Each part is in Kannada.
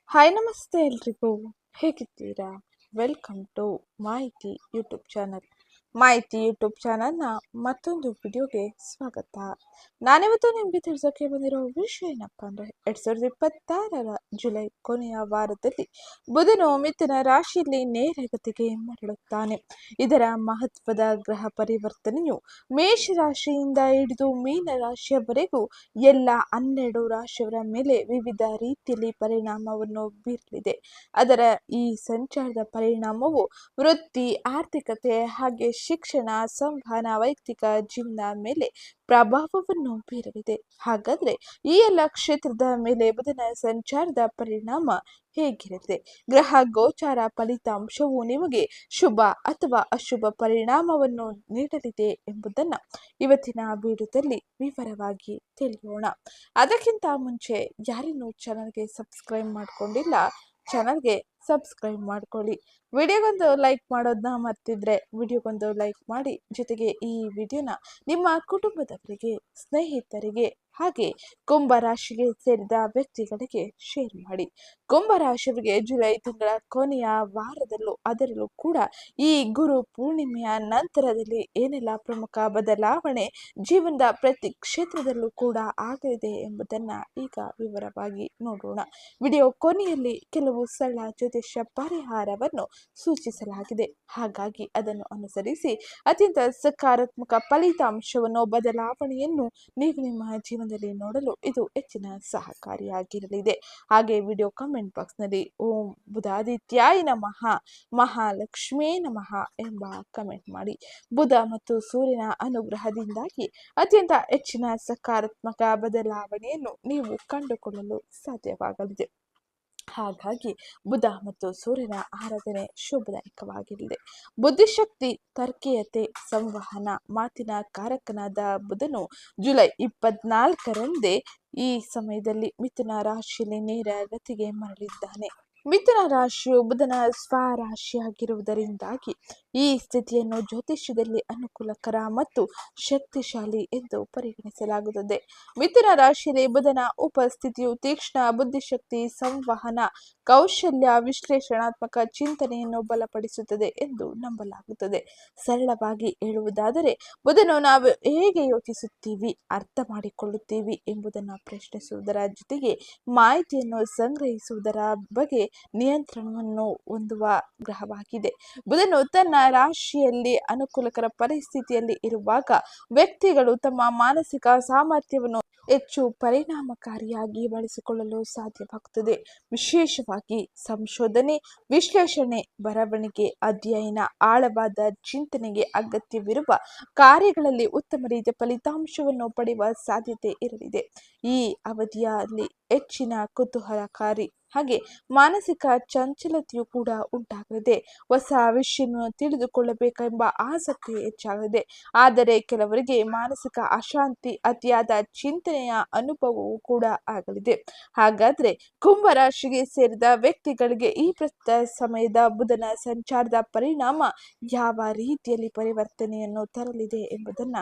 ಹಾಯ್ ನಮಸ್ತೆ ಎಲ್ರಿಗೂ. ಹೇಗಿದ್ದೀರಾ? ವೆಲ್ಕಮ್ ಟು ಮಾಹಿತಿ ಯೂಟ್ಯೂಬ್ ಚಾನಲ್. ಮಾಹಿತಿ ಯೂಟ್ಯೂಬ್ ಚಾನಲ್ನ ಮತ್ತೊಂದು ವಿಡಿಯೋಗೆ ಸ್ವಾಗತ. ನಾನಿವತ್ತು ನಿಮಗೆ ತಿಳಿಸೋಕೆ ಬಂದಿರೋ ವಿಷಯ ಏನಪ್ಪ ಅಂದರೆ 2026 ಜುಲೈ ಕೊನೆಯ ವಾರದಲ್ಲಿ ಬುಧನು ಮಿಥುನ ರಾಶಿಯಲ್ಲಿ ನೇರಗತಿಗೆ ಮರಳುತ್ತಾನೆ. ಇದರ ಮಹತ್ವದ ಗ್ರಹ ಪರಿವರ್ತನೆಯು ಮೇಷರಾಶಿಯಿಂದ ಹಿಡಿದು ಮೀನ ರಾಶಿಯವರೆಗೂ ಎಲ್ಲ 12 ರಾಶಿಯವರ ಮೇಲೆ ವಿವಿಧ ರೀತಿಯಲ್ಲಿ ಪರಿಣಾಮವನ್ನು ಬೀರಲಿದೆ. ಅದರ ಈ ಸಂಚಾರದ ಪರಿಣಾಮವು ವೃತ್ತಿ, ಆರ್ಥಿಕತೆ ಹಾಗೆ ಶಿಕ್ಷಣ, ಸಂವಹನ, ವೈಯಕ್ತಿಕ ಜೀವನ ಮೇಲೆ ಪ್ರಭಾವವನ್ನು ಬೀರಲಿದೆ. ಹಾಗಾದ್ರೆ ಈ ಎಲ್ಲ ಕ್ಷೇತ್ರದ ಮೇಲೆ ಬುಧನ ಸಂಚಾರದ ಪರಿಣಾಮ ಹೇಗಿರುತ್ತೆ? ಗ್ರಹ ಗೋಚಾರ ಫಲಿತಾಂಶವು ನಿಮಗೆ ಶುಭ ಅಥವಾ ಅಶುಭ ಪರಿಣಾಮವನ್ನು ನೀಡಲಿದೆ ಎಂಬುದನ್ನು ಇವತ್ತಿನ ವಿಡಿಯೋದಲ್ಲಿ ವಿವರವಾಗಿ ತಿಳಿಯೋಣ. ಅದಕ್ಕಿಂತ ಮುಂಚೆ ಯಾರಿನ್ನೂ ಚಾನಲ್ಗೆ ಸಬ್ಸ್ಕ್ರೈಬ್ ಮಾಡ್ಕೊಂಡಿಲ್ಲ, ಚಾನಲ್ಗೆ ಸಬ್ಸ್ಕ್ರೈಬ್ ಮಾಡ್ಕೊಳ್ಳಿ. ವಿಡಿಯೋಗೊಂದು ಲೈಕ್ ಮಾಡೋದನ್ನ ಮರ್ತಿದ್ರೆ ವಿಡಿಯೋಗೊಂದು ಲೈಕ್ ಮಾಡಿ, ಜೊತೆಗೆ ಈ ವಿಡಿಯೋನ ನಿಮ್ಮ ಕುಟುಂಬದವರಿಗೆ, ಸ್ನೇಹಿತರಿಗೆ ಹಾಗೆ ಕುಂಭರಾಶಿಗೆ ಸೇರಿದ ವ್ಯಕ್ತಿಗಳಿಗೆ ಶೇರ್ ಮಾಡಿ. ಕುಂಭರಾಶಿಯವರಿಗೆ ಜುಲೈ ತಿಂಗಳ ಕೊನೆಯ ವಾರದಲ್ಲೂ, ಅದರಲ್ಲೂ ಕೂಡ ಈ ಗುರು ಪೂರ್ಣಿಮೆಯ ನಂತರದಲ್ಲಿ ಏನೆಲ್ಲ ಪ್ರಮುಖ ಬದಲಾವಣೆ ಜೀವನದ ಪ್ರತಿ ಕ್ಷೇತ್ರದಲ್ಲೂ ಕೂಡ ಆಗಲಿದೆ ಎಂಬುದನ್ನ ಈಗ ವಿವರವಾಗಿ ನೋಡೋಣ. ವಿಡಿಯೋ ಕೊನೆಯಲ್ಲಿ ಕೆಲವು ಸರಳ ಜ್ಯೋತಿಷ್ಯ ಪರಿಹಾರವನ್ನು ಸೂಚಿಸಲಾಗಿದೆ. ಹಾಗಾಗಿ ಅದನ್ನು ಅನುಸರಿಸಿ ಅತ್ಯಂತ ಸಕಾರಾತ್ಮಕ ಫಲಿತಾಂಶವನ್ನು, ಬದಲಾವಣೆಯನ್ನು ನೀವು ನಿಮ್ಮ ಜೀವನದಲ್ಲಿ ನೋಡಲು ಇದು ಹೆಚ್ಚಿನ ಸಹಕಾರಿಯಾಗಿರಲಿದೆ. ಹಾಗೆ ವಿಡಿಯೋ ಕಮೆಂಟ್ ಬಾಕ್ಸ್ನಲ್ಲಿ ಓಂ ಬುಧಾದಿತ್ಯಾಯ ನಮಃ, ಮಹಾಲಕ್ಷ್ಮೀ ನಮಃ ಎಂಬ ಕಮೆಂಟ್ ಮಾಡಿ. ಬುಧ ಮತ್ತು ಸೂರ್ಯನ ಅನುಗ್ರಹದಿಂದಾಗಿ ಅತ್ಯಂತ ಹೆಚ್ಚಿನ ಸಕಾರಾತ್ಮಕ ಬದಲಾವಣೆಯನ್ನು ನೀವು ಕಂಡುಕೊಳ್ಳಲು ಸಾಧ್ಯವಾಗಲಿದೆ. ಹಾಗಾಗಿ ಬುಧ ಮತ್ತು ಸೂರ್ಯನ ಆರಾಧನೆ ಶುಭದಾಯಕವಾಗಿರಲಿದೆ. ಬುದ್ಧಿಶಕ್ತಿ, ತರ್ಕೀಯತೆ, ಸಂವಹನ, ಮಾತಿನ ಕಾರಕನಾದ ಬುಧನು ಜುಲೈ 24ರಂದೇ ಈ ಸಮಯದಲ್ಲಿ ಮಿಥುನ ರಾಶಿಯಲ್ಲಿ ನೇರ ಗತಿಗೆ ಮರಳಿದ್ದಾನೆ. ಮಿಥುನ ರಾಶಿಯು ಬುಧನ ಸ್ವರಾಶಿಯಾಗಿರುವುದರಿಂದಾಗಿ ಈ ಸ್ಥಿತಿಯನ್ನು ಜ್ಯೋತಿಷ್ಯದಲ್ಲಿ ಅನುಕೂಲಕರ ಮತ್ತು ಶಕ್ತಿಶಾಲಿ ಎಂದು ಪರಿಗಣಿಸಲಾಗುತ್ತದೆ. ಮಿಥುನ ರಾಶಿಯಲ್ಲಿ ಬುಧನ ಉಪಸ್ಥಿತಿಯು ತೀಕ್ಷ್ಣ ಬುದ್ಧಿಶಕ್ತಿ, ಸಂವಹನ ಕೌಶಲ್ಯ, ವಿಶ್ಲೇಷಣಾತ್ಮಕ ಚಿಂತನೆಯನ್ನು ಬಲಪಡಿಸುತ್ತದೆ ಎಂದು ನಂಬಲಾಗುತ್ತದೆ. ಸರಳವಾಗಿ ಹೇಳುವುದಾದರೆ ಬುಧನು ನಾವು ಹೇಗೆ ಯೋಚಿಸುತ್ತೀವಿ, ಅರ್ಥ ಮಾಡಿಕೊಳ್ಳುತ್ತೀವಿ ಎಂಬುದನ್ನು ಪ್ರಶ್ನಿಸುವುದರ ಜೊತೆಗೆ ಮಾಹಿತಿಯನ್ನು ಸಂಗ್ರಹಿಸುವುದರ ಬಗ್ಗೆ ನಿಯಂತ್ರಣವನ್ನು ಹೊಂದುವ ಗ್ರಹವಾಗಿದೆ. ಬುಧನು ತನ್ನ ರಾಶಿಯಲ್ಲಿ ಅನುಕೂಲಕರ ಪರಿಸ್ಥಿತಿಯಲ್ಲಿ ಇರುವಾಗ ವ್ಯಕ್ತಿಗಳು ತಮ್ಮ ಮಾನಸಿಕ ಸಾಮರ್ಥ್ಯವನ್ನು ಹೆಚ್ಚು ಪರಿಣಾಮಕಾರಿಯಾಗಿ ಬಳಸಿಕೊಳ್ಳಲು ಸಾಧ್ಯವಾಗುತ್ತದೆ. ವಿಶೇಷವಾಗಿ ಸಂಶೋಧನೆ, ವಿಶ್ಲೇಷಣೆ, ಬರವಣಿಗೆ, ಅಧ್ಯಯನ, ಆಳವಾದ ಚಿಂತನೆಗೆ ಅಗತ್ಯವಿರುವ ಕಾರ್ಯಗಳಲ್ಲಿ ಉತ್ತಮ ರೀತಿಯ ಫಲಿತಾಂಶವನ್ನು ಪಡೆಯುವ ಸಾಧ್ಯತೆ ಇರಲಿದೆ. ಈ ಅವಧಿಯಲ್ಲಿ ಹೆಚ್ಚಿನ ಕುತೂಹಲಕಾರಿ ಹಾಗೆ ಮಾನಸಿಕ ಚಂಚಲತೆಯು ಕೂಡ ಉಂಟಾಗಲಿದೆ. ಹೊಸ ವಿಷಯವನ್ನು ತಿಳಿದುಕೊಳ್ಳಬೇಕೆಂಬ ಆಸಕ್ತಿ ಹೆಚ್ಚಾಗಲಿದೆ. ಆದರೆ ಕೆಲವರಿಗೆ ಮಾನಸಿಕ ಅಶಾಂತಿ, ಅತಿಯಾದ ಚಿಂತನೆಯ ಅನುಭವವೂ ಕೂಡ ಆಗಲಿದೆ. ಹಾಗಾದ್ರೆ ಕುಂಭರಾಶಿಗೆ ಸೇರಿದ ವ್ಯಕ್ತಿಗಳಿಗೆ ಈ ಪ್ರಸ್ತುತ ಸಮಯದ ಬುಧನ ಸಂಚಾರದ ಪರಿಣಾಮ ಯಾವ ರೀತಿಯಲ್ಲಿ ಪರಿವರ್ತನೆಯನ್ನು ತರಲಿದೆ ಎಂಬುದನ್ನ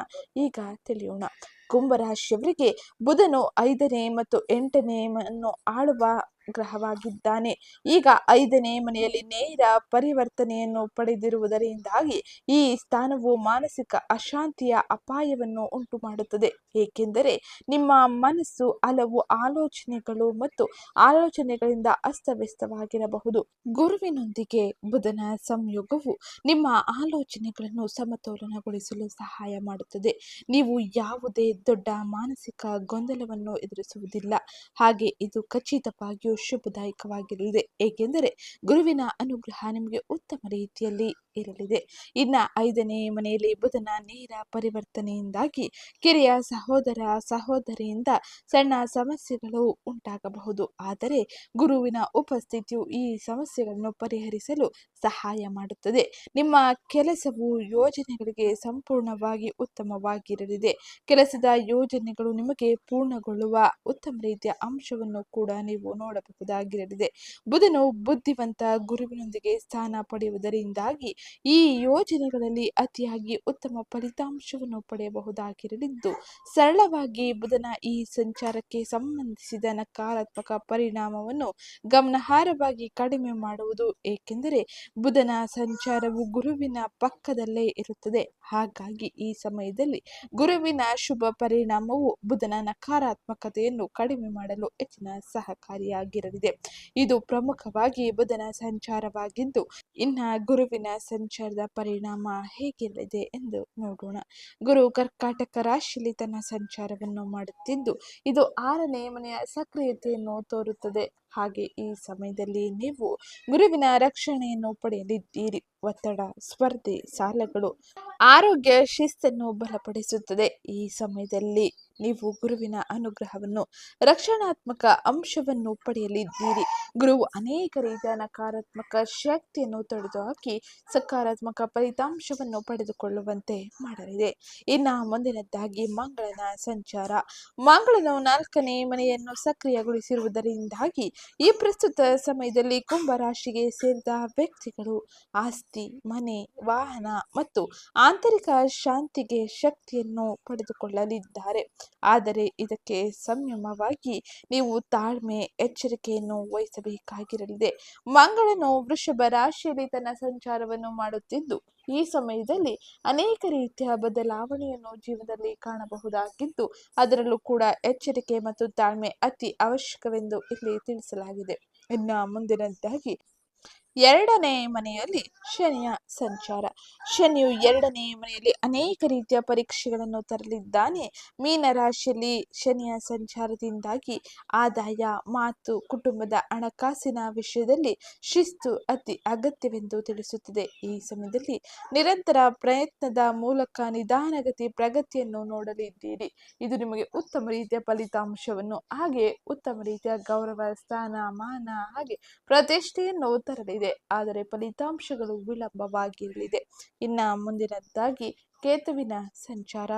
ಈಗ ತಿಳಿಯೋಣ. ಕುಂಭರಾಶಿಯವರಿಗೆ ಬುಧನು 5ನೇ ಮತ್ತು 8ನೇ ಮನೆಯನ್ನು ಆಳುವ ಗ್ರಹವಾಗಿದ್ದಾನೆ. ಈಗ 5ನೇ ಮನೆಯಲ್ಲಿ ನೇರ ಪರಿವರ್ತನೆಯನ್ನು ಪಡೆದಿರುವುದರಿಂದಾಗಿ ಈ ಸ್ಥಾನವು ಮಾನಸಿಕ ಅಶಾಂತಿಯ ಅಪಾಯವನ್ನು ಉಂಟು ಮಾಡುತ್ತದೆ. ಏಕೆಂದರೆ ನಿಮ್ಮ ಮನಸ್ಸು ಹಲವು ಆಲೋಚನೆಗಳು ಮತ್ತು ಆಲೋಚನೆಗಳಿಂದ ಅಸ್ತವ್ಯಸ್ತವಾಗಿರಬಹುದು. ಗುರುವಿನೊಂದಿಗೆ ಬುಧನ ಸಂಯೋಗವು ನಿಮ್ಮ ಆಲೋಚನೆಗಳನ್ನು ಸಮತೋಲನಗೊಳಿಸಲು ಸಹಾಯ ಮಾಡುತ್ತದೆ. ನೀವು ಯಾವುದೇ ದೊಡ್ಡ ಮಾನಸಿಕ ಗೊಂದಲವನ್ನು ಎದುರಿಸುವುದಿಲ್ಲ. ಹಾಗೆ ಇದು ಖಚಿತವಾಗಿಯೂ ಶುಭದಾಯಕವಾಗಿರಲಿದೆ. ಏಕೆಂದರೆ ಗುರುವಿನ ಅನುಗ್ರಹ ನಿಮಗೆ ಉತ್ತಮ ರೀತಿಯಲ್ಲಿ ಇರಲಿದೆ. ಇನ್ನು 5ನೇ ಮನೆಯಲ್ಲಿ ಬುಧನ ನೇರ ಪರಿವರ್ತನೆಯಿಂದಾಗಿ ಕಿರಿಯ ಸಹೋದರ ಸಹೋದರಿಯಿಂದ ಸಣ್ಣ ಸಮಸ್ಯೆಗಳು ಉಂಟಾಗಬಹುದು. ಆದರೆ ಗುರುವಿನ ಉಪಸ್ಥಿತಿಯು ಈ ಸಮಸ್ಯೆಗಳನ್ನು ಪರಿಹರಿಸಲು ಸಹಾಯ ಮಾಡುತ್ತದೆ. ನಿಮ್ಮ ಕೆಲಸವು ಯೋಜನೆಗಳಿಗೆ ಸಂಪೂರ್ಣವಾಗಿ ಉತ್ತಮವಾಗಿರಲಿದೆ. ಕೆಲಸದ ಯೋಜನೆಗಳು ನಿಮಗೆ ಪೂರ್ಣಗೊಳ್ಳುವ ಉತ್ತಮ ರೀತಿಯ ಅಂಶವನ್ನು ಕೂಡ ನೀವು ನೋಡಬಹುದಾಗಿರಲಿದೆ. ಬುಧನು ಬುದ್ಧಿವಂತ ಗುರುವಿನೊಂದಿಗೆ ಸ್ಥಾನ ಪಡೆಯುವುದರಿಂದಾಗಿ ಈ ಯೋಜನೆಗಳಲ್ಲಿ ಅತಿಯಾಗಿ ಉತ್ತಮ ಫಲಿತಾಂಶವನ್ನು ಪಡೆಯಬಹುದಾಗಿರಲಿದ್ದು, ಸರಳವಾಗಿ ಬುಧನ ಈ ಸಂಚಾರಕ್ಕೆ ಸಂಬಂಧಿಸಿದ ನಕಾರಾತ್ಮಕ ಪರಿಣಾಮವನ್ನು ಗಮನಾರ್ಹವಾಗಿ ಕಡಿಮೆ ಮಾಡುವುದು. ಏಕೆಂದರೆ ಬುಧನ ಸಂಚಾರವು ಗುರುವಿನ ಪಕ್ಕದಲ್ಲೇ ಇರುತ್ತದೆ. ಹಾಗಾಗಿ ಈ ಸಮಯದಲ್ಲಿ ಗುರುವಿನ ಶುಭ ಪರಿಣಾಮವು ಬುಧನ ನಕಾರಾತ್ಮಕತೆಯನ್ನು ಕಡಿಮೆ ಮಾಡಲು ಹೆಚ್ಚಿನ ಸಹಕಾರಿಯಾಗಿರಲಿದೆ. ಇದು ಪ್ರಮುಖವಾಗಿ ಬುಧನ ಸಂಚಾರವಾಗಿದ್ದು, ಇನ್ನ ಗುರುವಿನ ಸಂಚಾರದ ಪರಿಣಾಮ ಹೇಗಿರಲಿದೆ ಎಂದು ನೋಡೋಣ. ಗುರು ಕರ್ಕಾಟಕ ರಾಶಿಯಲ್ಲಿ ತನ್ನ ಸಂಚಾರವನ್ನು ಮಾಡುತ್ತಿದ್ದು, ಇದು 6ನೇ ಮನೆಯ ಸಕ್ರಿಯತೆಯನ್ನು ತೋರುತ್ತದೆ. ಹಾಗೆ ಈ ಸಮಯದಲ್ಲಿ ನೀವು ಗುರುವಿನ ರಕ್ಷಣೆಯನ್ನು ಪಡೆಯಲಿದ್ದೀರಿ. ಒತ್ತಡ, ಸ್ಪರ್ಧೆ, ಸಾಲಗಳು, ಆರೋಗ್ಯ ಶಿಸ್ತನ್ನು ಬಲಪಡಿಸುತ್ತದೆ. ಈ ಸಮಯದಲ್ಲಿ ನೀವು ಗುರುವಿನ ಅನುಗ್ರಹವನ್ನು, ರಕ್ಷಣಾತ್ಮಕ ಅಂಶವನ್ನು ಪಡೆಯಲಿದ್ದೀರಿ. ಗುರುವು ಅನೇಕ ರೀತಿಯ ನಕಾರಾತ್ಮಕ ಶಕ್ತಿಯನ್ನು ತೊಡೆದುಹಾಕಿ ಸಕಾರಾತ್ಮಕ ಫಲಿತಾಂಶವನ್ನು ಪಡೆದುಕೊಳ್ಳುವಂತೆ ಮಾಡಲಿದೆ. ಇನ್ನು ಮುಂದಿನದ್ದಾಗಿ ಮಂಗಳನ ಸಂಚಾರ. ಮಂಗಳನು 4ನೇ ಮನೆಯನ್ನು ಸಕ್ರಿಯಗೊಳಿಸಿರುವುದರಿಂದಾಗಿ ಈ ಪ್ರಸ್ತುತ ಸಮಯದಲ್ಲಿ ಕುಂಭ ರಾಶಿಗೆ ಸೇರಿದ ವ್ಯಕ್ತಿಗಳು ಆಸ್ತಿ, ಮನೆ, ವಾಹನ ಮತ್ತು ಆಂತರಿಕ ಶಾಂತಿಗೆ ಶಕ್ತಿಯನ್ನು ಪಡೆದುಕೊಳ್ಳಲಿದ್ದಾರೆ. ಆದರೆ ಇದಕ್ಕೆ ಸಂಯಮವಾಗಿ ನೀವು ತಾಳ್ಮೆ, ಎಚ್ಚರಿಕೆಯನ್ನು ವಹಿಸಬೇಕಾಗಿರಲಿದೆ. ಮಂಗಳನು ವೃಷಭ ರಾಶಿಯಲ್ಲಿ ತನ್ನ ಸಂಚಾರವನ್ನು ಮಾಡುತ್ತಿದ್ದು, ಈ ಸಮಯದಲ್ಲಿ ಅನೇಕ ರೀತಿಯ ಬದಲಾವಣೆಯನ್ನು ಜೀವನದಲ್ಲಿ ಕಾಣಬಹುದಾಗಿದ್ದು, ಅದರಲ್ಲೂ ಕೂಡ ಎಚ್ಚರಿಕೆ ಮತ್ತು ತಾಳ್ಮೆ ಅತಿ ಅವಶ್ಯಕವೆಂದು ಇಲ್ಲಿ ತಿಳಿಸಲಾಗಿದೆ. ಇನ್ನು ಮುಂದಿನದ್ದಾಗಿ 2ನೇ ಮನೆಯಲ್ಲಿ ಶನಿಯ ಸಂಚಾರ. ಶನಿಯು 2ನೇ ಮನೆಯಲ್ಲಿ ಅನೇಕ ರೀತಿಯ ಪರೀಕ್ಷೆಗಳನ್ನು ತರಲಿದ್ದಾನೆ. ಮೀನ ರಾಶಿಯಲ್ಲಿ ಶನಿಯ ಸಂಚಾರದಿಂದಾಗಿ ಆದಾಯ, ಮಾತು, ಕುಟುಂಬದ ಹಣಕಾಸಿನ ವಿಷಯದಲ್ಲಿ ಶಿಸ್ತು ಅತಿ ಅಗತ್ಯವೆಂದು ತಿಳಿಸುತ್ತದೆ. ಈ ಸಮಯದಲ್ಲಿ ನಿರಂತರ ಪ್ರಯತ್ನದ ಮೂಲಕ ನಿಧಾನಗತಿ ಪ್ರಗತಿಯನ್ನು ನೋಡಲಿದ್ದೀರಿ. ಇದು ನಿಮಗೆ ಉತ್ತಮ ರೀತಿಯ ಫಲಿತಾಂಶವನ್ನು, ಹಾಗೆ ಉತ್ತಮ ರೀತಿಯ ಗೌರವ, ಸ್ಥಾನ, ಮಾನ ಹಾಗೆ ಪ್ರತಿಷ್ಠೆಯನ್ನು ತರಲಿದೆ. ಆದರೆ ಫಲಿತಾಂಶಗಳು ವಿಳಂಬವಾಗಿರಲಿದೆ. ಇನ್ನ ಮುಂದಿನದ್ದಾಗಿ ಕೇತುವಿನ ಸಂಚಾರ.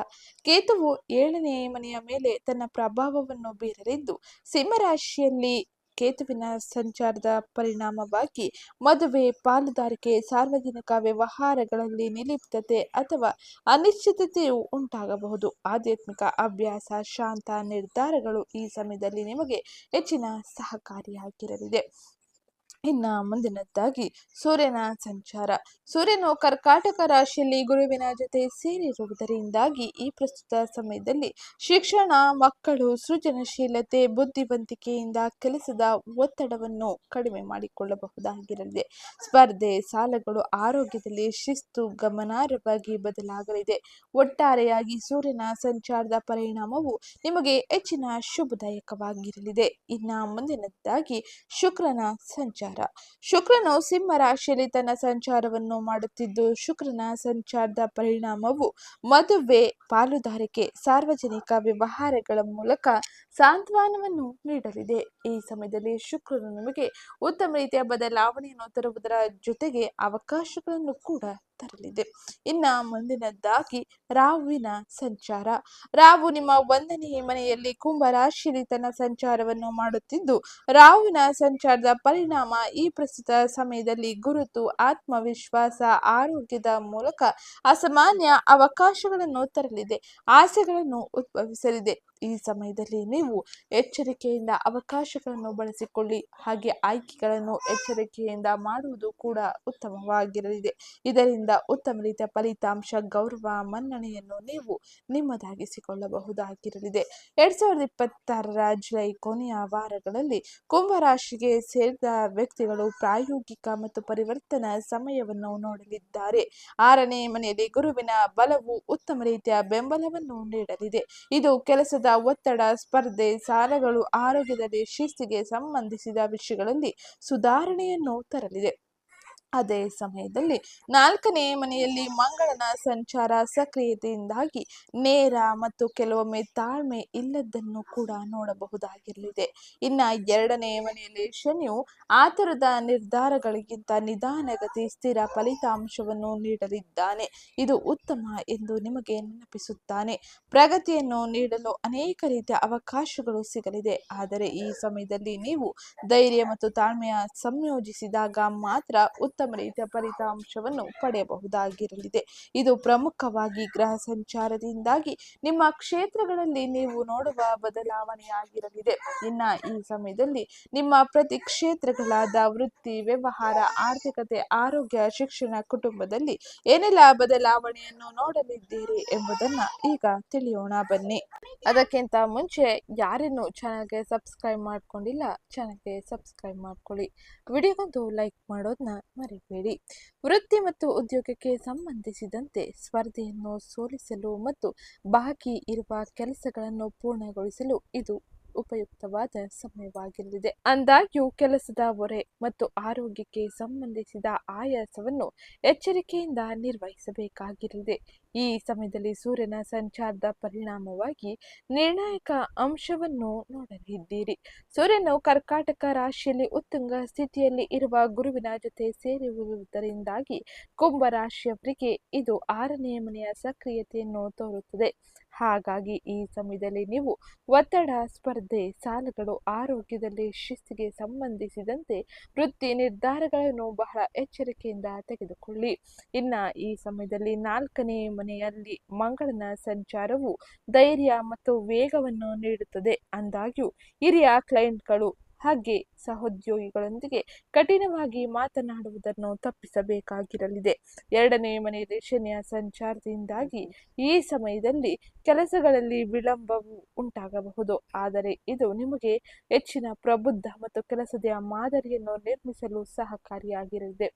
ಕೇತುವು 7ನೇ ಮನೆಯ ಮೇಲೆ ತನ್ನ ಪ್ರಭಾವವನ್ನು ಬೀರಲಿದ್ದು, ಸಿಂಹರಾಶಿಯಲ್ಲಿ ಕೇತುವಿನ ಸಂಚಾರದ ಪರಿಣಾಮವಾಗಿ ಮದುವೆ, ಪಾಲುದಾರಿಕೆ, ಸಾರ್ವಜನಿಕ ವ್ಯವಹಾರಗಳಲ್ಲಿ ನಿರ್ಲಿಪ್ತತೆ ಅಥವಾ ಅನಿಶ್ಚಿತತೆಯು ಉಂಟಾಗಬಹುದು. ಆಧ್ಯಾತ್ಮಿಕ ಅಭ್ಯಾಸ, ಶಾಂತ ನಿರ್ಧಾರಗಳು ಈ ಸಮಯದಲ್ಲಿ ನಿಮಗೆ ಹೆಚ್ಚಿನ ಸಹಕಾರಿಯಾಗಿರಲಿದೆ. ಇನ್ನು ಮುಂದಿನದ್ದಾಗಿ ಸೂರ್ಯನ ಸಂಚಾರ. ಸೂರ್ಯನು ಕರ್ಕಾಟಕ ರಾಶಿಯಲ್ಲಿ ಗುರುವಿನ ಜೊತೆ ಸೇರಿರುವುದರಿಂದಾಗಿ ಈ ಪ್ರಸ್ತುತ ಸಮಯದಲ್ಲಿ ಶಿಕ್ಷಣ, ಮಕ್ಕಳು, ಸೃಜನಶೀಲತೆ, ಬುದ್ಧಿವಂತಿಕೆಯಿಂದ ಕೆಲಸದ ಒತ್ತಡವನ್ನು ಕಡಿಮೆ ಮಾಡಿಕೊಳ್ಳಬಹುದಾಗಿರಲಿದೆ. ಸ್ಪರ್ಧೆ, ಸಾಲಗಳು, ಆರೋಗ್ಯದಲ್ಲಿ ಶಿಸ್ತು ಗಮನಾರ್ಹವಾಗಿ ಬದಲಾಗಲಿದೆ. ಒಟ್ಟಾರೆಯಾಗಿ ಸೂರ್ಯನ ಸಂಚಾರದ ಪರಿಣಾಮವು ನಿಮಗೆ ಹೆಚ್ಚಿನ ಶುಭದಾಯಕವಾಗಿರಲಿದೆ. ಇನ್ನು ಮುಂದಿನದ್ದಾಗಿ ಶುಕ್ರನ ಸಂಚಾರ. ಶುಕ್ರನು ಸಿಂಹ ರಾಶಿಯಲ್ಲಿ ತನ್ನ ಸಂಚಾರವನ್ನು ಮಾಡುತ್ತಿದ್ದು, ಶುಕ್ರನ ಸಂಚಾರದ ಪರಿಣಾಮವು ಮದುವೆ, ಪಾಲುದಾರಿಕೆ, ಸಾರ್ವಜನಿಕ ವ್ಯವಹಾರಗಳ ಮೂಲಕ ಸಾಂತ್ವನವನ್ನು ನೀಡಲಿದೆ. ಈ ಸಮಯದಲ್ಲಿ ಶುಕ್ರನು ನಿಮಗೆ ಉತ್ತಮ ರೀತಿಯ ಬದಲಾವಣೆಯನ್ನು ತರುವುದರ ಜೊತೆಗೆ ಅವಕಾಶಗಳನ್ನು ಕೂಡ ತರಲಿದೆ. ಇನ್ನ ಮುಂದಿನದ್ದಾಗಿ ರಾಹುವಿನ ಸಂಚಾರ. ರಾಹು ನಿಮ್ಮ 1ನೇ ಮನೆಯಲ್ಲಿ ಕುಂಭ ರಾಶಿಯಲ್ಲಿ ತನ್ನ ಸಂಚಾರವನ್ನು ಮಾಡುತ್ತಿದ್ದು, ರಾಹುವಿನ ಸಂಚಾರದ ಪರಿಣಾಮ ಈ ಪ್ರಸ್ತುತ ಸಮಯದಲ್ಲಿ ಗುರುತು, ಆತ್ಮವಿಶ್ವಾಸ, ಆರೋಗ್ಯದ ಮೂಲಕ ಅಸಾಮಾನ್ಯ ಅವಕಾಶಗಳನ್ನು ತರಲಿದೆ. ಆಸೆಗಳನ್ನು ಉದ್ಭವಿಸಲಿದೆ. ಈ ಸಮಯದಲ್ಲಿ ನೀವು ಎಚ್ಚರಿಕೆಯಿಂದ ಅವಕಾಶಗಳನ್ನು ಬಳಸಿಕೊಳ್ಳಿ. ಹಾಗೆ ಆಯ್ಕೆಗಳನ್ನು ಎಚ್ಚರಿಕೆಯಿಂದ ಮಾಡುವುದು ಕೂಡ ಉತ್ತಮವಾಗಿರಲಿದೆ. ಇದರಿಂದ ಉತ್ತಮ ರೀತಿಯ ಫಲಿತಾಂಶ, ಗೌರವ, ಮನ್ನಣೆಯನ್ನು ನೀವು ನಿಮ್ಮದಾಗಿಸಿಕೊಳ್ಳಬಹುದಾಗಿರಲಿದೆ. 2026ರ ಜುಲೈ ಕೊನೆಯ ವಾರಗಳಲ್ಲಿ ಕುಂಭರಾಶಿಗೆ ಸೇರಿದ ವ್ಯಕ್ತಿಗಳು ಪ್ರಾಯೋಗಿಕ ಮತ್ತು ಪರಿವರ್ತನಾ ಸಮಯವನ್ನು ನೋಡಲಿದ್ದಾರೆ. 6ನೇ ಮನೆಯಲ್ಲಿ ಗುರುವಿನ ಬಲವು ಉತ್ತಮ ರೀತಿಯ ಬೆಂಬಲವನ್ನು ನೀಡಲಿದೆ. ಇದು ಕೆಲಸದ ಒತ್ತಡ, ಸ್ಪರ್ಧೆ, ಸಾಲಗಳು, ಆರೋಗ್ಯದಲ್ಲಿ ಶಿಸ್ತಿಗೆ ಸಂಬಂಧಿಸಿದ ವಿಷಯಗಳಲ್ಲಿ ಸುಧಾರಣೆಯನ್ನು ತರಲಿದೆ. ಅದೇ ಸಮಯದಲ್ಲಿ 4ನೇ ಮನೆಯಲ್ಲಿ ಮಂಗಳನ ಸಂಚಾರ ಸಕ್ರಿಯತೆಯಿಂದಾಗಿ ನೇರ ಮತ್ತು ಕೆಲವೊಮ್ಮೆ ತಾಳ್ಮೆ ಇಲ್ಲದನ್ನು ಕೂಡ ನೋಡಬಹುದಾಗಿರಲಿದೆ. ಇನ್ನ 2ನೇ ಮನೆಯಲ್ಲಿ ಶನಿಯು ಆತುರದ ನಿರ್ಧಾರಗಳಿಗಿಂತ ನಿಧಾನಗತಿ ಸ್ಥಿರ ಫಲಿತಾಂಶವನ್ನು ನೀಡಲಿದ್ದಾನೆ. ಇದು ಉತ್ತಮ ಎಂದು ನಿಮಗೆ ನೆನಪಿಸುತ್ತಾನೆ. ಪ್ರಗತಿಯನ್ನು ನೀಡಲು ಅನೇಕ ರೀತಿಯ ಅವಕಾಶಗಳು ಸಿಗಲಿದೆ. ಆದರೆ ಈ ಸಮಯದಲ್ಲಿ ನೀವು ಧೈರ್ಯ ಮತ್ತು ತಾಳ್ಮೆಯ ಸಂಯೋಜಿಸಿದಾಗ ಮಾತ್ರ ಉತ್ತಮ ಉತ್ತಮ ರೀತಿಯ ಫಲಿತಾಂಶವನ್ನು ಪಡೆಯಬಹುದಾಗಿರಲಿದೆ. ಇದು ಪ್ರಮುಖವಾಗಿ ಗ್ರಹ ಸಂಚಾರದಿಂದಾಗಿ ನಿಮ್ಮ ಕ್ಷೇತ್ರಗಳಲ್ಲಿ ನೀವು ನೋಡುವ ಬದಲಾವಣೆಯಾಗಿರಲಿದೆ. ಇನ್ನ ಈ ಸಮಯದಲ್ಲಿ ನಿಮ್ಮ ಪ್ರತಿ ಕ್ಷೇತ್ರಗಳಾದ ವೃತ್ತಿ, ವ್ಯವಹಾರ, ಆರ್ಥಿಕತೆ, ಆರೋಗ್ಯ, ಶಿಕ್ಷಣ, ಕುಟುಂಬದಲ್ಲಿ ಏನೆಲ್ಲ ಬದಲಾವಣೆಯನ್ನು ನೋಡಲಿದ್ದೀರಿ ಎಂಬುದನ್ನ ಈಗ ತಿಳಿಯೋಣ ಬನ್ನಿ. ಅದಕ್ಕಿಂತ ಮುಂಚೆ ಯಾರೇನು ಚಾನಲ್ಗೆ ಸಬ್ಸ್ಕ್ರೈಬ್ ಮಾಡ್ಕೊಂಡಿಲ್ಲ, ಚಾನಲ್ಗೆ ಸಬ್ಸ್ಕ್ರೈಬ್ ಮಾಡ್ಕೊಳ್ಳಿ. ವಿಡಿಯೋಗೊಂದು ಲೈಕ್ ಮಾಡೋದನ್ನ ಮರಿಬೇಡಿ. ವೃತ್ತಿ ಮತ್ತು ಉದ್ಯೋಗಕ್ಕೆ ಸಂಬಂಧಿಸಿದಂತೆ ಸ್ಪರ್ಧೆಯನ್ನು ಸೋಲಿಸಲು ಮತ್ತು ಬಾಕಿ ಇರುವ ಕೆಲಸಗಳನ್ನು ಪೂರ್ಣಗೊಳಿಸಲು ಇದು ಉಪಯುಕ್ತವಾದ ಸಮಯವಾಗಿರಲಿದೆ. ಆದಾಗ್ಯೂ ಕೆಲಸದ ಹೊರೆ ಮತ್ತು ಆರೋಗ್ಯಕ್ಕೆ ಸಂಬಂಧಿಸಿದ ಆಯಾಸವನ್ನು ಎಚ್ಚರಿಕೆಯಿಂದ ನಿರ್ವಹಿಸಬೇಕಾಗಿರಲಿದೆ. ಈ ಸಮಯದಲ್ಲಿ ಸೂರ್ಯನ ಸಂಚಾರದ ಪರಿಣಾಮವಾಗಿ ನಿರ್ಣಾಯಕ ಅಂಶವನ್ನು ನೋಡಲಿದ್ದೀರಿ. ಸೂರ್ಯನು ಕರ್ಕಾಟಕ ರಾಶಿಯಲ್ಲಿ ಉತ್ತುಂಗ ಸ್ಥಿತಿಯಲ್ಲಿ ಇರುವ ಗುರುವಿನ ಜೊತೆ ಸೇರಿರುವುದರಿಂದಾಗಿ ಕುಂಭ ರಾಶಿಯವರಿಗೆ ಇದು 6ನೇ ಮನೆಯ ಸಕ್ರಿಯತೆಯನ್ನು ತೋರುತ್ತದೆ. ಹಾಗಾಗಿ ಈ ಸಮಯದಲ್ಲಿ ನೀವು ಒತ್ತಡ, ಸ್ಪರ್ಧೆ, ಸಾಲಗಳು, ಆರೋಗ್ಯದಲ್ಲಿ ಶಿಸ್ತಿಗೆ ಸಂಬಂಧಿಸಿದಂತೆ ವೃತ್ತಿ ನಿರ್ಧಾರಗಳನ್ನು ಬಹಳ ಎಚ್ಚರಿಕೆಯಿಂದ ತೆಗೆದುಕೊಳ್ಳಿ. ಇನ್ನ ಈ ಸಮಯದಲ್ಲಿ 4ನೇ ಮನೆಯಲ್ಲಿ ಮಂಗಳನ ಸಂಚಾರವು ಧೈರ್ಯ ಮತ್ತು ವೇಗವನ್ನು ನೀಡುತ್ತದೆ. ಆದಾಗ್ಯೂ ಹಿರಿಯ ಕ್ಲೈಂಟ್ಗಳು ಹಾಗೆ ಸಹೋದ್ಯೋಗಿಗಳೊಂದಿಗೆ ಕಠಿಣವಾಗಿ ಮಾತನಾಡುವುದನ್ನು ತಪ್ಪಿಸಬೇಕಾಗಿರಲಿದೆ. 2ನೇ ಮನೆಯಲ್ಲಿ ಶನಿಯ ಸಂಚಾರದಿಂದಾಗಿ ಈ ಸಮಯದಲ್ಲಿ ಕೆಲಸಗಳಲ್ಲಿ ವಿಳಂಬವು ಉಂಟಾಗಬಹುದು. ಆದರೆ ಇದು ನಿಮಗೆ ಹೆಚ್ಚಿನ ಪ್ರಬುದ್ಧ ಮತ್ತು ಕೆಲಸದ ಮಾದರಿಯನ್ನು ನಿರ್ಮಿಸಲು ಸಹಕಾರಿಯಾಗಿರಲಿದೆ.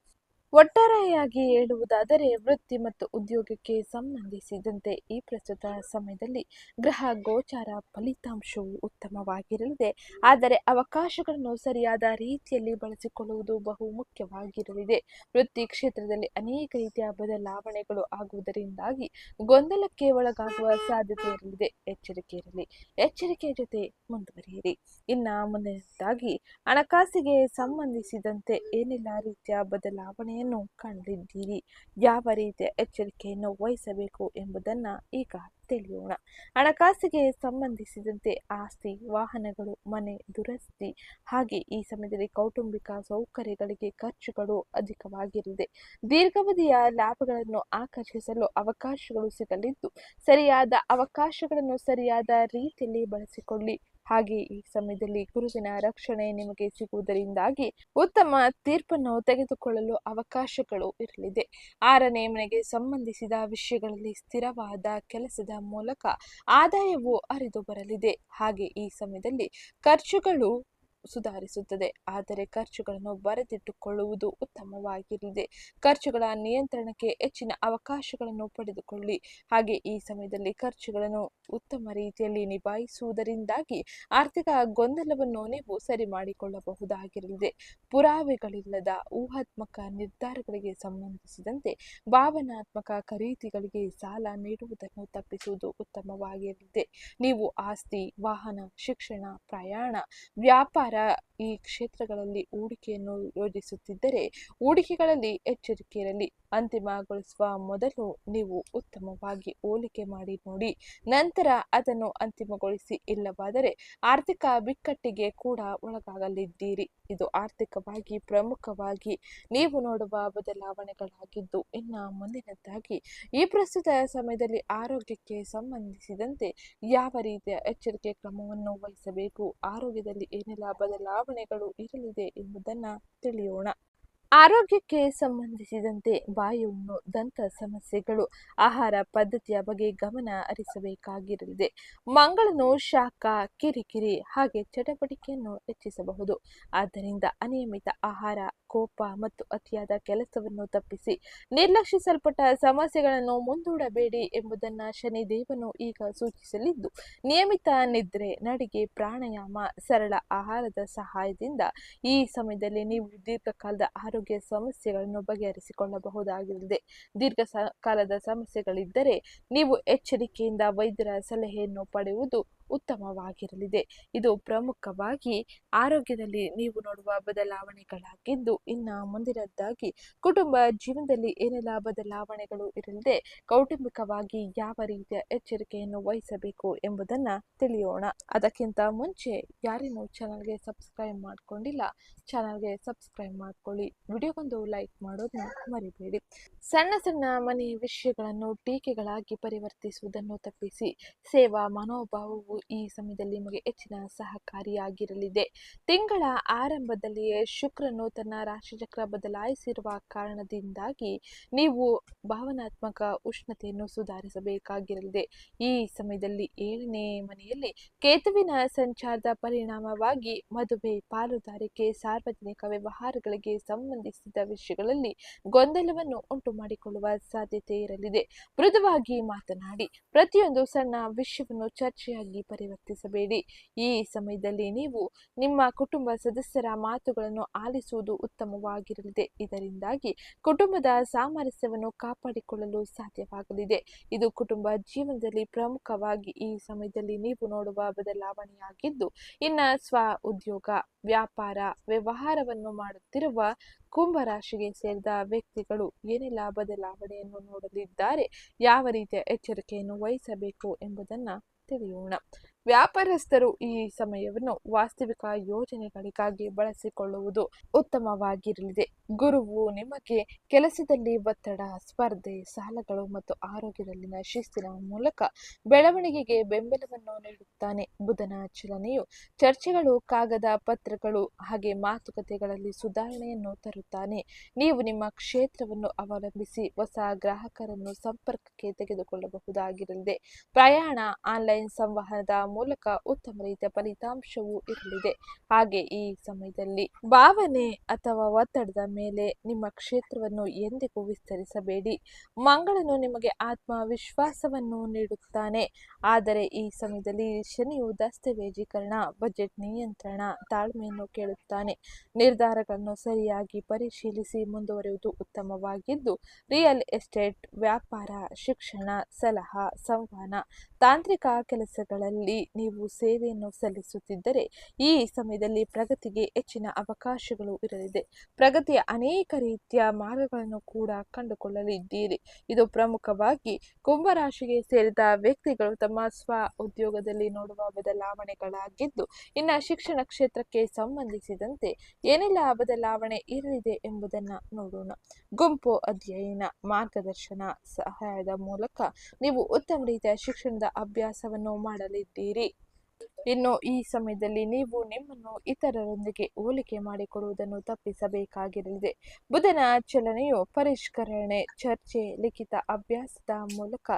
ಒಟ್ಟಾರೆಯಾಗಿ ಹೇಳುವುದಾದರೆ ವೃತ್ತಿ ಮತ್ತು ಉದ್ಯೋಗಕ್ಕೆ ಸಂಬಂಧಿಸಿದಂತೆ ಈ ಪ್ರಸ್ತುತ ಸಮಯದಲ್ಲಿ ಗ್ರಹ ಗೋಚಾರ ಫಲಿತಾಂಶವು ಉತ್ತಮವಾಗಿರಲಿದೆ. ಆದರೆ ಅವಕಾಶಗಳನ್ನು ಸರಿಯಾದ ರೀತಿಯಲ್ಲಿ ಬಳಸಿಕೊಳ್ಳುವುದು ಬಹು ಮುಖ್ಯವಾಗಿರಲಿದೆ. ವೃತ್ತಿ ಕ್ಷೇತ್ರದಲ್ಲಿ ಅನೇಕ ರೀತಿಯ ಬದಲಾವಣೆಗಳು ಆಗುವುದರಿಂದಾಗಿ ಗೊಂದಲಕ್ಕೆ ಒಳಗಾಗುವ ಸಾಧ್ಯತೆ ಇರಲಿದೆ. ಎಚ್ಚರಿಕೆ ಇರಲಿ. ಎಚ್ಚರಿಕೆಯ ಜೊತೆ ಮುಂದುವರಿಯಿರಿ. ಇನ್ನ ಮುಂದಿನದಾಗಿ ಹಣಕಾಸಿಗೆ ಸಂಬಂಧಿಸಿದಂತೆ ಏನೆಲ್ಲ ರೀತಿಯ ಬದಲಾವಣೆಯನ್ನು ಕಾಣಲಿದ್ದೀರಿ, ಯಾವ ರೀತಿಯ ಎಚ್ಚರಿಕೆಯನ್ನು ವಹಿಸಬೇಕು ಎಂಬುದನ್ನ ಈಗ ತಿಳಿಯೋಣ. ಹಣಕಾಸಿಗೆ ಸಂಬಂಧಿಸಿದಂತೆ ಆಸ್ತಿ, ವಾಹನಗಳು, ಮನೆ ದುರಸ್ತಿ ಹಾಗೆ ಈ ಸಮಯದಲ್ಲಿ ಕೌಟುಂಬಿಕ ಸೌಕರ್ಯಗಳಿಗೆ ಖರ್ಚುಗಳು ಅಧಿಕವಾಗಿರಲಿದೆ. ದೀರ್ಘಾವಧಿಯ ಲಾಭಗಳನ್ನು ಆಕರ್ಷಿಸಲು ಅವಕಾಶಗಳು ಸಿಗಲಿದ್ದು ಸರಿಯಾದ ಅವಕಾಶಗಳನ್ನು ಸರಿಯಾದ ರೀತಿಯಲ್ಲಿ ಬಳಸಿಕೊಳ್ಳಿ. ಹಾಗೆ ಈ ಸಮಯದಲ್ಲಿ ಗುರುವಿನ ರಕ್ಷಣೆ ನಿಮಗೆ ಸಿಗುವುದರಿಂದಾಗಿ ಉತ್ತಮ ತೀರ್ಪನ್ನು ತೆಗೆದುಕೊಳ್ಳಲು ಅವಕಾಶಗಳು ಇರಲಿದೆ. 6ನೇ ಮನೆಗೆ ಸಂಬಂಧಿಸಿದ ವಿಷಯಗಳಲ್ಲಿ ಸ್ಥಿರವಾದ ಕೆಲಸದ ಮೂಲಕ ಆದಾಯವು ಹರಿದು ಬರಲಿದೆ. ಹಾಗೆ ಈ ಸಮಯದಲ್ಲಿ ಖರ್ಚುಗಳು ಸುಧಾರಿಸುತ್ತದೆ. ಆದರೆ ಖರ್ಚುಗಳನ್ನು ಬರೆದಿಟ್ಟುಕೊಳ್ಳುವುದು ಉತ್ತಮವಾಗಿರಲಿದೆ. ಖರ್ಚುಗಳ ನಿಯಂತ್ರಣಕ್ಕೆ ಹೆಚ್ಚಿನ ಅವಕಾಶಗಳನ್ನು ಪಡೆದುಕೊಳ್ಳಿ. ಹಾಗೆ ಈ ಸಮಯದಲ್ಲಿ ಖರ್ಚುಗಳನ್ನು ಉತ್ತಮ ರೀತಿಯಲ್ಲಿ ನಿಭಾಯಿಸುವುದರಿಂದಾಗಿ ಆರ್ಥಿಕ ಗೊಂದಲವನ್ನು ನೀವು ಸರಿ ಮಾಡಿಕೊಳ್ಳಬಹುದಾಗಿರಲಿದೆ. ಪುರಾವೆಗಳಿಲ್ಲದ ಊಹಾತ್ಮಕ ನಿರ್ಧಾರಗಳಿಗೆ ಸಂಬಂಧಿಸಿದಂತೆ ಭಾವನಾತ್ಮಕ ಖರೀದಿಗಳಿಗೆ ಸಾಲ ನೀಡುವುದನ್ನು ತಪ್ಪಿಸುವುದು ಉತ್ತಮವಾಗಿರಲಿದೆ. ನೀವು ಆಸ್ತಿ, ವಾಹನ, ಶಿಕ್ಷಣ, ಪ್ರಯಾಣ, ವ್ಯಾಪಾರ ಈ ಕ್ಷೇತ್ರಗಳಲ್ಲಿ ಹೂಡಿಕೆಯನ್ನು ಯೋಜಿಸುತ್ತಿದ್ದರೆ ಹೂಡಿಕೆಗಳಲ್ಲಿ ಎಚ್ಚರಿಕೆ ಇರಲಿ. ಅಂತಿಮಗೊಳಿಸುವ ಮೊದಲು ನೀವು ಉತ್ತಮವಾಗಿ ಹೋಲಿಕೆ ಮಾಡಿ ನೋಡಿ, ನಂತರ ಅದನ್ನು ಅಂತಿಮಗೊಳಿಸಿ. ಇಲ್ಲವಾದರೆ ಆರ್ಥಿಕ ಬಿಕ್ಕಟ್ಟಿಗೆ ಕೂಡ ಒಳಗಾಗಲಿದ್ದೀರಿ. ಇದು ಆರ್ಥಿಕವಾಗಿ ಪ್ರಮುಖವಾಗಿ ನೀವು ನೋಡುವ ಬದಲಾವಣೆಗಳಾಗಿದ್ದು, ಇನ್ನ ಮುಂದಿನದಾಗಿ ಈ ಪ್ರಸ್ತುತ ಸಮಯದಲ್ಲಿ ಆರೋಗ್ಯಕ್ಕೆ ಸಂಬಂಧಿಸಿದಂತೆ ಯಾವ ರೀತಿಯ ಎಚ್ಚರಿಕೆ ಕ್ರಮವನ್ನು ವಹಿಸಬೇಕು, ಆರೋಗ್ಯದಲ್ಲಿ ಏನೆಲ್ಲ ಬದಲಾವಣೆಗಳು ಇರಲಿದೆ ಎಂಬುದನ್ನ ತಿಳಿಯೋಣ. ಆರೋಗ್ಯಕ್ಕೆ ಸಂಬಂಧಿಸಿದಂತೆ ಬಾಯಿಹುಣ್ಣು, ದಂತ ಸಮಸ್ಯೆಗಳು, ಆಹಾರ ಪದ್ಧತಿಯ ಬಗ್ಗೆ ಗಮನ ಹರಿಸಬೇಕಾಗಿರಲಿದೆ. ಮಂಗಳನು ಶಾಖ, ಕಿರಿಕಿರಿ ಹಾಗೆ ಚಟಪಟಿಕೆಯನ್ನು ಹೆಚ್ಚಿಸಬಹುದು. ಆದ್ದರಿಂದ ಅನಿಯಮಿತ ಆಹಾರ, ಕೋಪ ಮತ್ತು ಅತಿಯಾದ ಕೆಲಸವನ್ನು ತಪ್ಪಿಸಿ ನಿರ್ಲಕ್ಷಿಸಲ್ಪಟ್ಟ ಸಮಸ್ಯೆಗಳನ್ನು ಮುಂದೂಡಬೇಡಿ ಎಂಬುದನ್ನು ಶನಿದೇವನು ಈಗ ಸೂಚಿಸಲಿದ್ದು, ನಿಯಮಿತ ನಿದ್ರೆ, ನಡಿಗೆ, ಪ್ರಾಣಾಯಾಮ, ಸರಳ ಆಹಾರದ ಸಹಾಯದಿಂದ ಈ ಸಮಯದಲ್ಲಿ ನೀವು ದೀರ್ಘಕಾಲದ ಆರೋಗ್ಯ ಸಮಸ್ಯೆಗಳನ್ನು ಬಗೆಹರಿಸಿಕೊಳ್ಳಬಹುದಾಗಿರಲಿದೆ. ದೀರ್ಘಕಾಲದ ಸಮಸ್ಯೆಗಳಿದ್ದರೆ ನೀವು ಎಚ್ಚರಿಕೆಯಿಂದ ವೈದ್ಯರ ಸಲಹೆಯನ್ನು ಪಡೆಯುವುದು ಉತ್ತಮವಾಗಿರಲಿದೆ. ಇದು ಪ್ರಮುಖವಾಗಿ ಆರೋಗ್ಯದಲ್ಲಿ ನೀವು ನೋಡುವ ಬದಲಾವಣೆಗಳಾಗಿದ್ದು, ಇನ್ನು ಮುಂದಿನದ್ದಾಗಿ ಕುಟುಂಬ ಜೀವನದಲ್ಲಿ ಏನೆಲ್ಲ ಬದಲಾವಣೆಗಳು ಇರಲಿದೆ, ಕೌಟುಂಬಿಕವಾಗಿ ಯಾವ ರೀತಿಯ ಎಚ್ಚರಿಕೆಯನ್ನು ವಹಿಸಬೇಕು ಎಂಬುದನ್ನ ತಿಳಿಯೋಣ. ಅದಕ್ಕಿಂತ ಮುಂಚೆ ಯಾರೇನು ಚಾನಲ್ಗೆ ಸಬ್ಸ್ಕ್ರೈಬ್ ಮಾಡ್ಕೊಂಡಿಲ್ಲ, ಚಾನಲ್ಗೆ ಸಬ್ಸ್ಕ್ರೈಬ್ ಮಾಡ್ಕೊಳ್ಳಿ, ವಿಡಿಯೋಗೊಂದು ಲೈಕ್ ಮಾಡೋದನ್ನ ಮರಿಬೇಡಿ. ಸಣ್ಣ ಸಣ್ಣ ಮನೆ ವಿಷಯಗಳನ್ನು ಟೀಕೆಗಳಾಗಿ ಪರಿವರ್ತಿಸುವುದನ್ನು ತಪ್ಪಿಸಿ ಸೇವಾ ಮನೋಭಾವವು ಈ ಸಮಯದಲ್ಲಿ ನಿಮಗೆ ಹೆಚ್ಚಿನ ಸಹಕಾರಿಯಾಗಿರಲಿದೆ. ತಿಂಗಳ ಆರಂಭದಲ್ಲಿಯೇ ಶುಕ್ರನು ತನ್ನ ರಾಶಿಚಕ್ರ ಬದಲಾಯಿಸಿರುವ ಕಾರಣದಿಂದಾಗಿ ನೀವು ಭಾವನಾತ್ಮಕ ಉಷ್ಣತೆಯನ್ನು ಸುಧಾರಿಸಬೇಕಾಗಿರಲಿದೆ. ಈ ಸಮಯದಲ್ಲಿ 7ನೇ ಮನೆಯಲ್ಲಿ ಕೇತುವಿನ ಸಂಚಾರದ ಪರಿಣಾಮವಾಗಿ ಮದುವೆ, ಪಾಲುದಾರಿಕೆ, ಸಾರ್ವಜನಿಕ ವ್ಯವಹಾರಗಳಿಗೆ ಸಂಬಂಧಿಸಿದ ವಿಷಯಗಳಲ್ಲಿ ಗೊಂದಲವನ್ನು ಉಂಟು ಮಾಡಿಕೊಳ್ಳುವ ಸಾಧ್ಯತೆ ಇರಲಿದೆ. ಮೃದುವಾಗಿ ಮಾತನಾಡಿ, ಪ್ರತಿಯೊಂದು ಸಣ್ಣ ವಿಷಯವನ್ನು ಚರ್ಚೆಯಾಗಿ ಪರಿವರ್ತಿಸಬೇಡಿ. ಈ ಸಮಯದಲ್ಲಿ ನೀವು ನಿಮ್ಮ ಕುಟುಂಬ ಸದಸ್ಯರ ಮಾತುಗಳನ್ನು ಆಲಿಸುವುದು ಉತ್ತಮವಾಗಿರಲಿದೆ. ಇದರಿಂದಾಗಿ ಕುಟುಂಬದ ಸಾಮರಸ್ಯವನ್ನು ಕಾಪಾಡಿಕೊಳ್ಳಲು ಸಾಧ್ಯವಾಗಲಿದೆ. ಇದು ಕುಟುಂಬ ಜೀವನದಲ್ಲಿ ಪ್ರಮುಖವಾಗಿ ಈ ಸಮಯದಲ್ಲಿ ನೀವು ನೋಡುವ ಬದಲಾವಣೆಯಾಗಿದ್ದು, ಇನ್ನು ಸ್ವ ಉದ್ಯೋಗ, ವ್ಯಾಪಾರ, ವ್ಯವಹಾರವನ್ನು ಮಾಡುತ್ತಿರುವ ಕುಂಭರಾಶಿಗೆ ಸೇರಿದ ವ್ಯಕ್ತಿಗಳು ಏನೆಲ್ಲ ಬದಲಾವಣೆಯನ್ನು ನೋಡಲಿದ್ದಾರೆ, ಯಾವ ರೀತಿಯ ಎಚ್ಚರಿಕೆಯನ್ನು ವಹಿಸಬೇಕು ಎಂಬುದನ್ನು ತಿಳಿಯೋಣ. ವ್ಯಾಪಾರಸ್ಥರು ಈ ಸಮಯವನ್ನು ವಾಸ್ತವಿಕ ಯೋಜನೆಗಳಿಗಾಗಿ ಬಳಸಿಕೊಳ್ಳುವುದು ಉತ್ತಮವಾಗಿರಲಿದೆ. ಗುರುವು ನಿಮಗೆ ಕೆಲಸದಲ್ಲಿ ಒತ್ತಡ, ಸ್ಪರ್ಧೆ, ಸಾಲಗಳು ಮತ್ತು ಆರೋಗ್ಯದಲ್ಲಿನ ಶಿಸ್ತಿನ ಮೂಲಕ ಬೆಳವಣಿಗೆಗೆ ಬೆಂಬಲವನ್ನು ನೀಡುತ್ತಾನೆ. ಬುಧನ ಚಲನೆಯು ಚರ್ಚೆಗಳು, ಕಾಗದ ಪತ್ರಗಳು ಹಾಗೆ ಮಾತುಕತೆಗಳಲ್ಲಿ ಸುಧಾರಣೆಯನ್ನು ತರುತ್ತಾನೆ. ನೀವು ನಿಮ್ಮ ಕ್ಷೇತ್ರವನ್ನು ಅವಲಂಬಿಸಿ ಹೊಸ ಗ್ರಾಹಕರನ್ನು ಸಂಪರ್ಕಕ್ಕೆ ತೆಗೆದುಕೊಳ್ಳಬಹುದಾಗಿರಲಿದೆ. ಪ್ರಯಾಣ, ಆನ್ಲೈನ್ ಸಂವಹನದ ಮೂಲಕ ಉತ್ತಮ ರೀತಿಯ ಫಲಿತಾಂಶವೂ ಇರಲಿದೆ. ಹಾಗೆ ಈ ಸಮಯದಲ್ಲಿ ಭಾವನೆ ಅಥವಾ ಒತ್ತಡದ ಮೇಲೆ ನಿಮ್ಮ ಕ್ಷೇತ್ರವನ್ನು ಎಂದಿಗೂ ವಿಸ್ತರಿಸಬೇಡಿ. ಮಂಗಳನು ನಿಮಗೆ ಆತ್ಮವಿಶ್ವಾಸವನ್ನು ನೀಡುತ್ತಾನೆ, ಆದರೆ ಈ ಸಮಯದಲ್ಲಿ ಶನಿಯು ದಸ್ತಾವೇಜೀಕರಣ, ಬಜೆಟ್ ನಿಯಂತ್ರಣ, ತಾಳ್ಮೆಯನ್ನು ಕೇಳುತ್ತಾನೆ. ನಿರ್ಧಾರಗಳನ್ನು ಸರಿಯಾಗಿ ಪರಿಶೀಲಿಸಿ ಮುಂದುವರಿಯುವುದು ಉತ್ತಮವಾಗಿದ್ದು, ರಿಯಲ್ ಎಸ್ಟೇಟ್, ವ್ಯಾಪಾರ, ಶಿಕ್ಷಣ, ಸಲಹಾ, ಸಂವಹನ, ತಾಂತ್ರಿಕ ಕೆಲಸಗಳಲ್ಲಿ ನೀವು ಸೇವೆಯನ್ನು ಸಲ್ಲಿಸುತ್ತಿದ್ದರೆ ಈ ಸಮಯದಲ್ಲಿ ಪ್ರಗತಿಗೆ ಹೆಚ್ಚಿನ ಅವಕಾಶಗಳು ಇರಲಿದೆ. ಪ್ರಗತಿಯ ಅನೇಕ ರೀತಿಯ ಮಾರ್ಗಗಳನ್ನು ಕೂಡ ಕಂಡುಕೊಳ್ಳಲಿದ್ದೀರಿ. ಇದು ಪ್ರಮುಖವಾಗಿ ಕುಂಭರಾಶಿಗೆ ಸೇರಿದ ವ್ಯಕ್ತಿಗಳು ತಮ್ಮ ಸ್ವ ಉದ್ಯೋಗದಲ್ಲಿ ನೋಡುವ ಬದಲಾವಣೆಗಳಾಗಿದ್ದು, ಇನ್ನು ಶಿಕ್ಷಣ ಕ್ಷೇತ್ರಕ್ಕೆ ಸಂಬಂಧಿಸಿದಂತೆ ಏನೆಲ್ಲ ಬದಲಾವಣೆ ಇರಲಿದೆ ಎಂಬುದನ್ನು ನೋಡೋಣ. ಗುಂಪು ಅಧ್ಯಯನ, ಮಾರ್ಗದರ್ಶನ, ಸಹಾಯದ ಮೂಲಕ ನೀವು ಉತ್ತಮ ರೀತಿಯ ಶಿಕ್ಷಣದ ಅಭ್ಯಾಸವನ್ನು ಮಾಡಲಿದ್ದೀರಿ. ಇನ್ನು ಈ ಸಮಯದಲ್ಲಿ ನೀವು ನಿಮ್ಮನ್ನು ಇತರರೊಂದಿಗೆ ಹೋಲಿಕೆ ಮಾಡಿಕೊಳ್ಳುವುದನ್ನು ತಪ್ಪಿಸಬೇಕಾಗಿರಲಿದೆ. ಬುಧನ ಚಲನೆಯು ಪರಿಷ್ಕರಣೆ, ಚರ್ಚೆ, ಲಿಖಿತ ಅಭ್ಯಾಸದ ಮೂಲಕ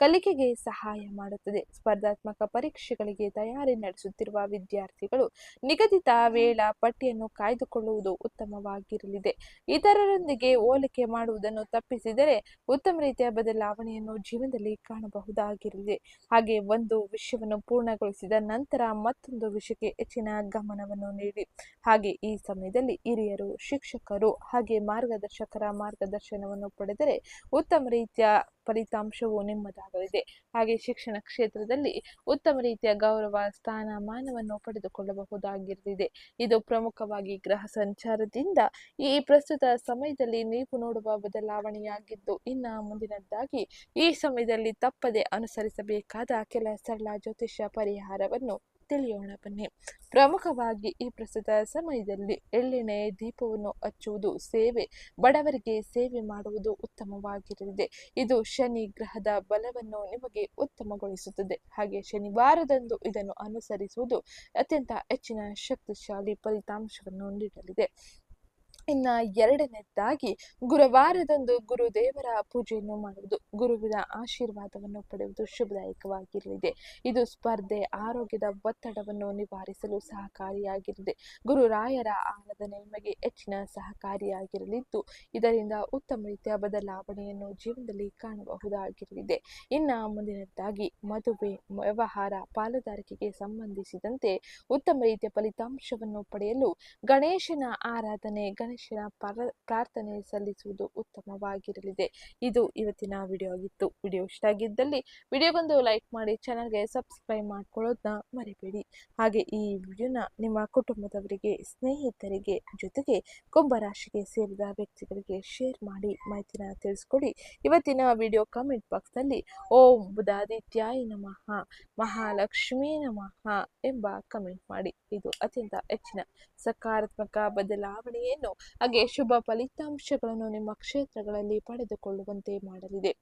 ಕಲಿಕೆಗೆ ಸಹಾಯ ಮಾಡುತ್ತದೆ. ಸ್ಪರ್ಧಾತ್ಮಕ ಪರೀಕ್ಷೆಗಳಿಗೆ ತಯಾರಿ ನಡೆಸುತ್ತಿರುವ ವಿದ್ಯಾರ್ಥಿಗಳು ನಿಗದಿತ ವೇಳಾ ಪಟ್ಟಿಯನ್ನು ಕಾಯ್ದುಕೊಳ್ಳುವುದು ಉತ್ತಮವಾಗಿರಲಿದೆ. ಇತರರೊಂದಿಗೆ ಹೋಲಿಕೆ ಮಾಡುವುದನ್ನು ತಪ್ಪಿಸಿದರೆ ಉತ್ತಮ ರೀತಿಯ ಬದಲಾವಣೆಯನ್ನು ಜೀವನದಲ್ಲಿ ಕಾಣಬಹುದಾಗಿರಲಿದೆ. ಹಾಗೆ ಒಂದು ವಿಷಯವನ್ನು ಪೂರ್ಣಗೊಳಿಸಿದ ನಂತರ ಮತ್ತೊಂದು ವಿಷಯಕ್ಕೆ ಹೆಚ್ಚಿನ ಗಮನವನ್ನು ನೀಡಿ. ಹಾಗೆ ಈ ಸಮಯದಲ್ಲಿ ಹಿರಿಯರು, ಶಿಕ್ಷಕರು ಹಾಗೆ ಮಾರ್ಗದರ್ಶಕರ ಮಾರ್ಗದರ್ಶನವನ್ನು ಪಡೆದರೆ ಉತ್ತಮ ರೀತಿಯ ಫಲಿತಾಂಶವು ನಿಮ್ಮದಾಗಲಿದೆ. ಹಾಗೆ ಶಿಕ್ಷಣ ಕ್ಷೇತ್ರದಲ್ಲಿ ಉತ್ತಮ ರೀತಿಯ ಗೌರವ, ಸ್ಥಾನಮಾನವನ್ನು ಪಡೆದುಕೊಳ್ಳಬಹುದಾಗಿರಲಿದೆ. ಇದು ಪ್ರಮುಖವಾಗಿ ಗ್ರಹ ಸಂಚಾರದಿಂದ ಈ ಪ್ರಸ್ತುತ ಸಮಯದಲ್ಲಿ ನೀವು ನೋಡುವ ಬದಲಾವಣೆಯಾಗಿದ್ದು, ಇನ್ನು ಮುಂದಿನದ್ದಾಗಿ ಈ ಸಮಯದಲ್ಲಿ ತಪ್ಪದೆ ಅನುಸರಿಸಬೇಕಾದ ಕೆಲ ಸರಳ ಜ್ಯೋತಿಷ್ಯ ಪರಿಹಾರವನ್ನು ತಿಳಿಯೋಣ ಬನ್ನಿ. ಪ್ರಮುಖವಾಗಿ ಈ ಪ್ರಸ್ತುತ ಸಮಯದಲ್ಲಿ ಎಳ್ಳೆಣ್ಣೆ ದೀಪವನ್ನು ಹಚ್ಚುವುದು, ಸೇವೆ, ಬಡವರಿಗೆ ಸೇವೆ ಮಾಡುವುದು ಉತ್ತಮವಾಗಿರಲಿದೆ. ಇದು ಶನಿ ಗ್ರಹದ ಬಲವನ್ನು ನಿಮಗೆ ಉತ್ತಮಗೊಳಿಸುತ್ತದೆ. ಹಾಗೆ ಶನಿವಾರದಂದು ಇದನ್ನು ಅನುಸರಿಸುವುದು ಅತ್ಯಂತ ಹೆಚ್ಚಿನ ಶಕ್ತಿಶಾಲಿ ಫಲಿತಾಂಶವನ್ನು ನೀಡಲಿದೆ. ಇನ್ನು ಎರಡನೇದಾಗಿ ಗುರುವಾರದಂದು ಗುರುದೇವರ ಪೂಜೆಯನ್ನು ಮಾಡುವುದು, ಗುರುವಿನ ಆಶೀರ್ವಾದವನ್ನು ಪಡೆಯುವುದು ಶುಭದಾಯಕವಾಗಿರಲಿದೆ. ಇದು ಸ್ಪರ್ಧೆ, ಆರೋಗ್ಯದ ಒತ್ತಡವನ್ನು ನಿವಾರಿಸಲು ಸಹಕಾರಿಯಾಗಿರಲಿದೆ. ಗುರುರಾಯರ ಆರಾಧನೆ ನಿಮಗೆ ಹೆಚ್ಚಿನ ಸಹಕಾರಿಯಾಗಿರಲಿದ್ದು, ಇದರಿಂದ ಉತ್ತಮ ರೀತಿಯ ಬದಲಾವಣೆಯನ್ನು ಜೀವನದಲ್ಲಿ ಕಾಣಬಹುದಾಗಿರಲಿದೆ. ಇನ್ನು ಮುಂದಿನದ್ದಾಗಿ ಮದುವೆ, ವ್ಯವಹಾರ, ಪಾಲುದಾರಿಕೆಗೆ ಸಂಬಂಧಿಸಿದಂತೆ ಉತ್ತಮ ರೀತಿಯ ಫಲಿತಾಂಶವನ್ನು ಪಡೆಯಲು ಗಣೇಶನ ಆರಾಧನೆ, ಗಣೇಶನ ಪ್ರಾರ್ಥನೆ ಸಲ್ಲಿಸುವುದು ಉತ್ತಮವಾಗಿರಲಿದೆ. ಇದು ಇವತ್ತಿನ ವಿಡಿಯೋ ಆಗಿತ್ತು. ವಿಡಿಯೋ ಇಷ್ಟ ಆಗಿದ್ದಲ್ಲಿ ವಿಡಿಯೋಗೊಂದು ಲೈಕ್ ಮಾಡಿ, ಚಾನಲ್ಗೆ ಸಬ್ಸ್ಕ್ರೈಬ್ ಮಾಡ್ಕೊಳ್ಳೋದನ್ನ ಮರಿಬೇಡಿ. ಹಾಗೆ ಈ ವಿಡಿಯೋನ ನಿಮ್ಮ ಕುಟುಂಬದವರಿಗೆ, ಸ್ನೇಹಿತರಿಗೆ, ಜೊತೆಗೆ ಕುಂಭರಾಶಿಗೆ ಸೇರಿದ ವ್ಯಕ್ತಿಗಳಿಗೆ ಶೇರ್ ಮಾಡಿ ಮಾಹಿತಿನ ತಿಳಿಸ್ಕೊಡಿ. ಇವತ್ತಿನ ವಿಡಿಯೋ ಕಮೆಂಟ್ ಬಾಕ್ಸ್ನಲ್ಲಿ ಓಂ ಬುಧಾದಿತ್ಯಾಯ ನಮಃ, ಮಹಾಲಕ್ಷ್ಮೀ ನಮಃ ಎಂಬ ಕಮೆಂಟ್ ಮಾಡಿ. ಇದು ಅತ್ಯಂತ ಹೆಚ್ಚಿನ ಸಕಾರಾತ್ಮಕ ಬದಲಾವಣೆಯನ್ನು ಹಾಗೆ ಶುಭ ಫಲಿತಾಂಶಗಳನ್ನು ನಿಮ್ಮ ಕ್ಷೇತ್ರಗಳಲ್ಲಿ ಪಡೆದುಕೊಳ್ಳುವಂತೆ ಮಾಡಲಿದೆ.